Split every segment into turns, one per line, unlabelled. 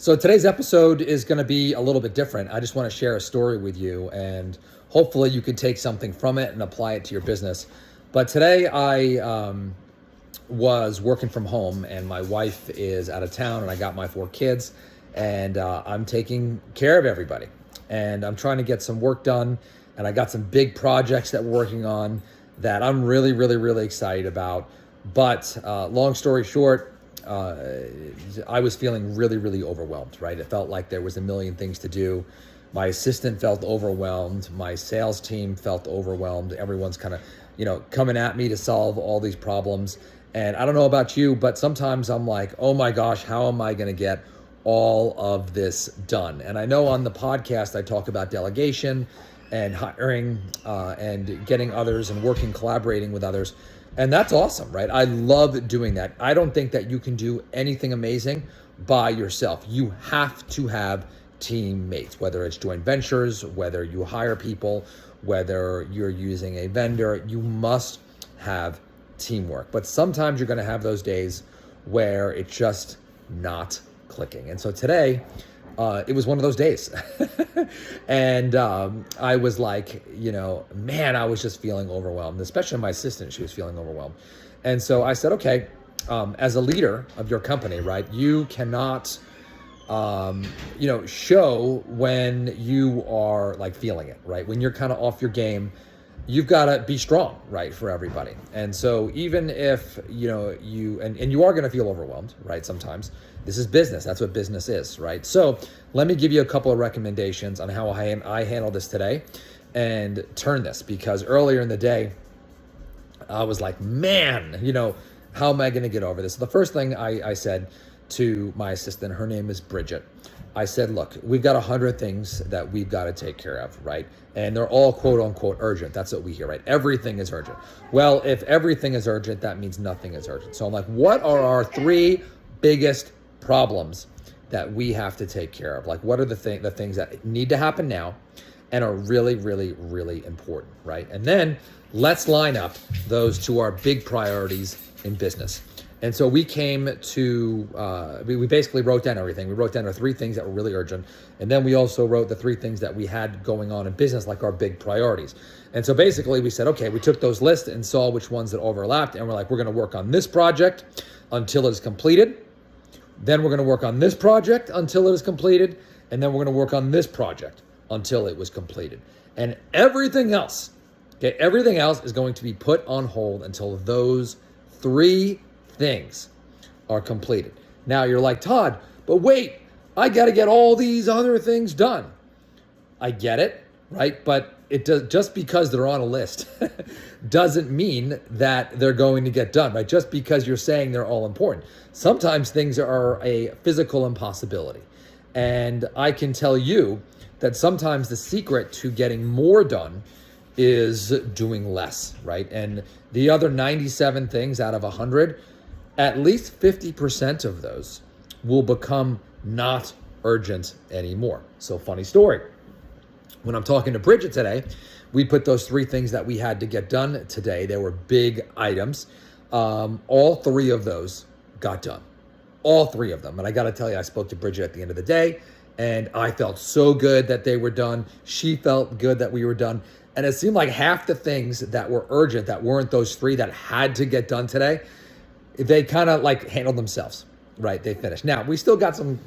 So today's episode is going to be a little bit different. I just want to share a story with you, and hopefully you can take something from it and apply it to your business. But today I was working from home, and my wife is out of town, and I got my 4 kids, and I'm taking care of everybody. And I'm trying to get some work done, and I got some big projects that we're working on that I'm really, really, really excited about. But long story short, I was feeling really, really overwhelmed, right? It felt like there was a million things to do. My assistant felt overwhelmed. My sales team felt overwhelmed. Everyone's kind of, coming at me to solve all these problems. And I don't know about you, but sometimes I'm like, oh my gosh, how am I going to get all of this done? And I know on the podcast, I talk about delegation and hiring and getting others and collaborating with others. And that's awesome, right? I love doing that. I don't think that you can do anything amazing by yourself. You have to have teammates, whether it's joint ventures, whether you hire people, whether you're using a vendor, you must have teamwork. But sometimes you're going to have those days where it's just not clicking. And so today, it was one of those days. And I was like, man, I was just feeling overwhelmed, especially my assistant, she was feeling overwhelmed. And so I said, okay, as a leader of your company, right, you cannot, show when you are like feeling it, right? When you're kind of off your game, you've got to be strong, right, for everybody. And so even if, you are going to feel overwhelmed, right, sometimes, this is business. That's what business is, right? So let me give you a couple of recommendations on how I handle this today and turn this, because earlier in the day, I was like, man, how am I going to get over this? So the first thing I said to my assistant, her name is Bridget. I said, look, we've got 100 things that we've got to take care of, right? And they're all quote unquote urgent. That's what we hear, right? Everything is urgent. Well, if everything is urgent, that means nothing is urgent. So I'm like, what are our 3 biggest problems that we have to take care of? Like, what are the things that need to happen now and are really, really, really important, right? And then let's line up those to our big priorities in business. And so we came to, we basically wrote down everything. We wrote down our 3 things that were really urgent. And then we also wrote the 3 things that we had going on in business, like our big priorities. And so basically we said, okay, we took those lists and saw which ones that overlapped. And we're like, we're going to work on this project until it is completed. Then we're going to work on this project until it is completed. And then we're going to work on this project until it was completed. And everything else is going to be put on hold until those 3 things are completed. Now you're like, Todd, but wait, I got to get all these other things done. I get it, right? But it does, just because they're on a list doesn't mean that they're going to get done, right? Just because you're saying they're all important. Sometimes things are a physical impossibility. And I can tell you that sometimes the secret to getting more done is doing less, right? And the other 97 things out of 100, at least 50% of those will become not urgent anymore. So funny story. When I'm talking to Bridget today, we put those 3 things that we had to get done today. They were big items. All 3 of those got done. All 3 of them. And I got to tell you, I spoke to Bridget at the end of the day, and I felt so good that they were done. She felt good that we were done. And it seemed like half the things that were urgent, that weren't those 3 that had to get done today, they kind of like handled themselves, right? They finished. Now, we still got some,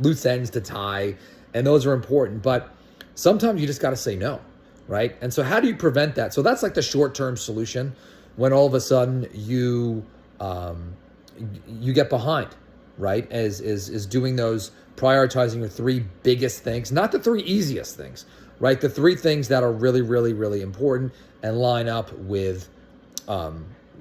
loose ends to tie, and those are important, but sometimes you just got to say no, right? And so how do you prevent that? So that's like the short-term solution when all of a sudden you get behind, right? Is doing those, prioritizing your 3 biggest things, not the 3 easiest things, right? The 3 things that are really, really, really important and line up with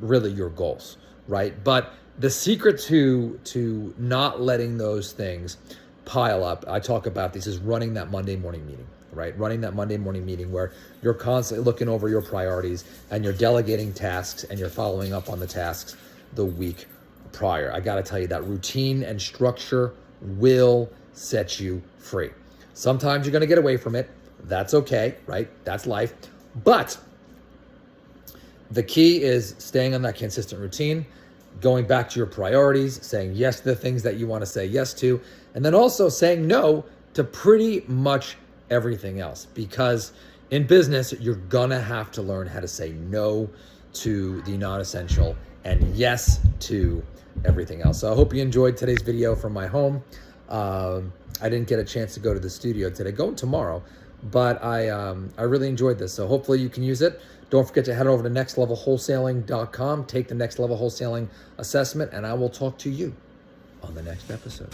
really your goals, right? But the secret to not letting those things pile up, I talk about this, is running that Monday morning meeting, right? Running that Monday morning meeting where you're constantly looking over your priorities and you're delegating tasks and you're following up on the tasks the week prior. I got to tell you, that routine and structure will set you free. Sometimes you're going to get away from it. That's okay, right? That's life. But the key is staying on that consistent routine going back to your priorities, saying yes to the things that you want to say yes to, and then also saying no to pretty much everything else. Because in business, you're gonna have to learn how to say no to the non-essential and yes to everything else. So I hope you enjoyed today's video from my home. I didn't get a chance to go to the studio today, going tomorrow, but I really enjoyed this. So hopefully you can use it. Don't forget to head over to nextlevelwholesaling.com, take the Next Level Wholesaling assessment, and I will talk to you on the next episode.